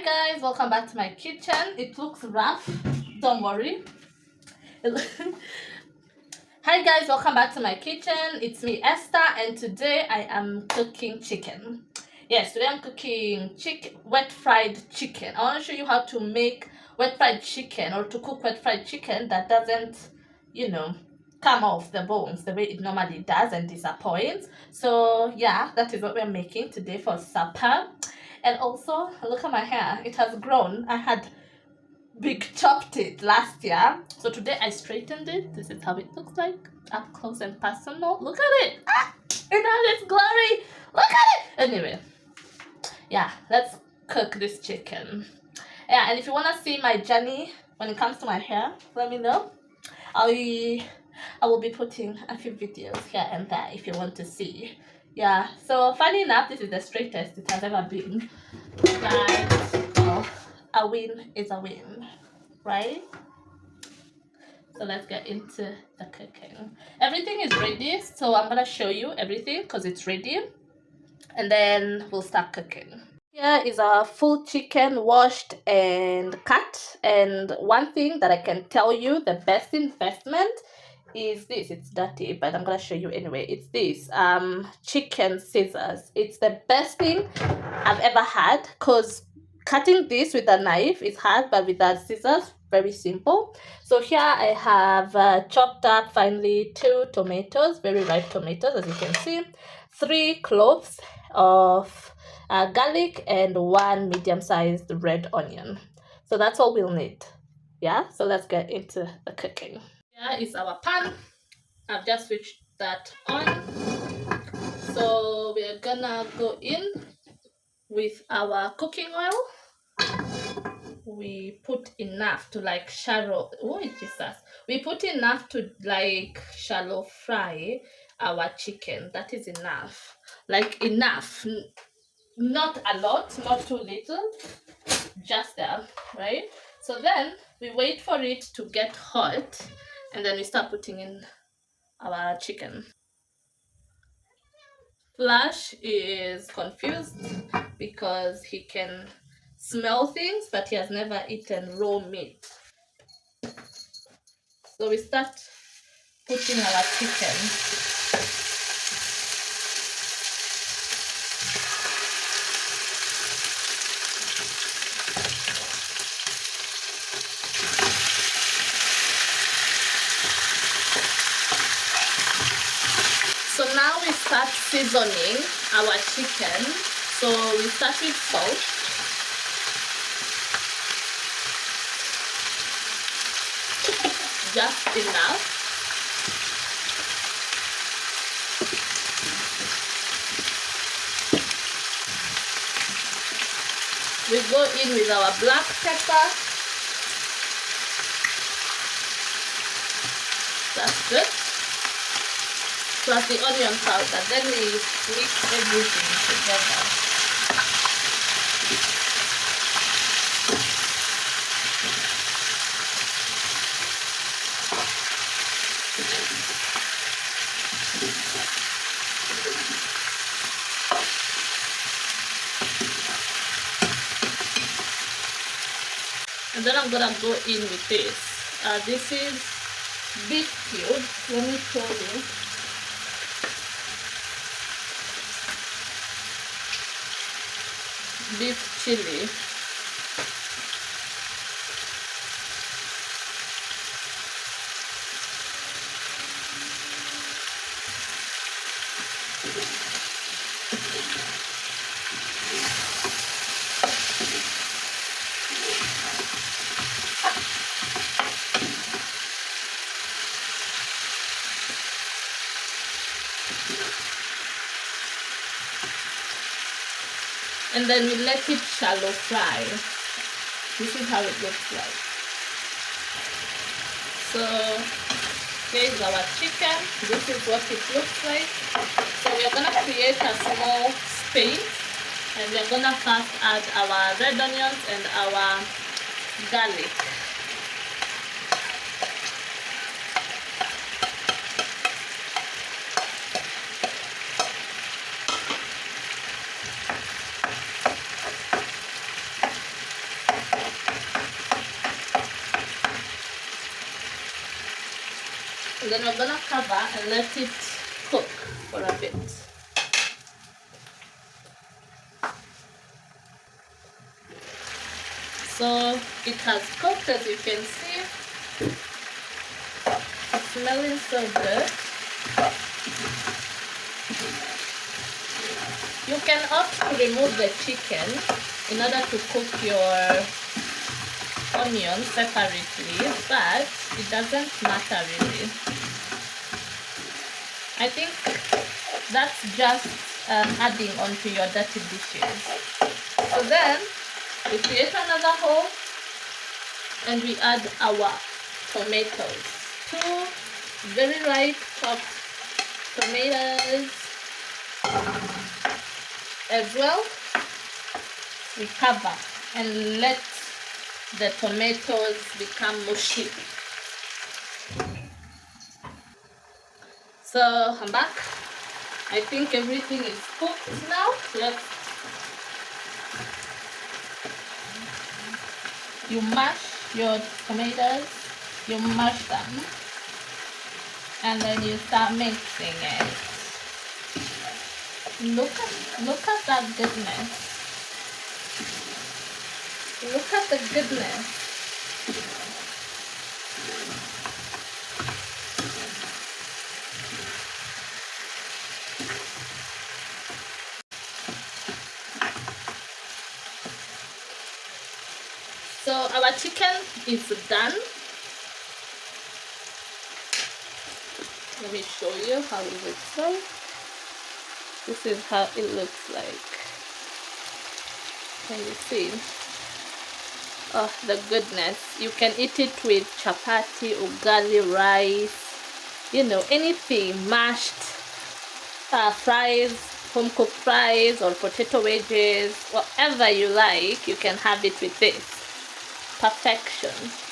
Hi guys, welcome back to my kitchen. It looks rough, don't worry. Hi guys, welcome back to my kitchen. It's me Esther, and today I am cooking chicken. Yes, today I'm cooking wet fried chicken. I want to show you how to make wet fried chicken, or to cook wet fried chicken that doesn't, you know, come off the bones the way it normally does and disappoints. So yeah, that is what we're making today for supper. And also, look at my hair, it has grown. I had big chopped it last year, so today I straightened it. This is how it looks like up close and personal. Look at it. It has its glory. Look at it. Anyway, yeah, let's cook this chicken. Yeah, and if you want to see my journey when it comes to my hair, let me know. I will be putting a few videos here and there if you want to see. Yeah, so funny enough, this is the straightest it has ever been. But well, a win is a win, right? So let's get into the cooking. Everything is ready, so I'm gonna show you everything because it's ready, and then we'll start cooking. Here is our full chicken, washed and cut. And one thing that I can tell you, the best investment is this. It's dirty, but I'm gonna show you anyway. It's this chicken scissors. It's the best thing I've ever had, because cutting this with a knife is hard, but with the scissors, very simple. So here I have chopped up finely 2 tomatoes, very ripe tomatoes, as you can see, 3 cloves of garlic, and 1 medium-sized red onion. So that's all we'll need. Yeah, so let's get into the cooking. Here is our pan. I've just switched that on. So we're gonna go in with our cooking oil. We put enough to like shallow, oh Jesus, we put enough to like shallow fry our chicken. That is enough, like enough, not a lot, not too little, just there, right? So then we wait for it to get hot, and then we start putting in our chicken. Flash is confused because he can smell things, but he has never eaten raw meat. So we start putting our chicken. So now we start seasoning our chicken. So we start with salt. Just enough. We go in with our black pepper. That's good. Plus the onion powder. Then we mix everything together. And then I'm gonna go in with this. This is beef cube. Let me show you. Beef chili. And then we let it shallow fry. This is how it looks like. So here's our chicken. This is what it looks like. So we're gonna create a small space, and we're gonna first add our red onions and our garlic. and then we're gonna cover and let it cook for a bit. So it has cooked, as you can see. It's smelling so good. You can opt to remove the chicken in order to cook your onions separately, but it doesn't matter really. I think that's just adding onto your dirty dishes. So then we create another hole and we add our tomatoes. 2 very ripe chopped tomatoes. As well, we cover and let the tomatoes become mushy. So I'm back. I think everything is cooked now. You mash your tomatoes, you mash them, and then you start mixing it. Look at that goodness. Look at the goodness. So our chicken is done. Let me show you how it looks like. This is how it looks like. Can you see? Oh, the goodness. You can eat it with chapati, ugali, rice, you know, anything, mashed fries, home cooked fries, or potato wedges, whatever you like, you can have it with this. Perfection.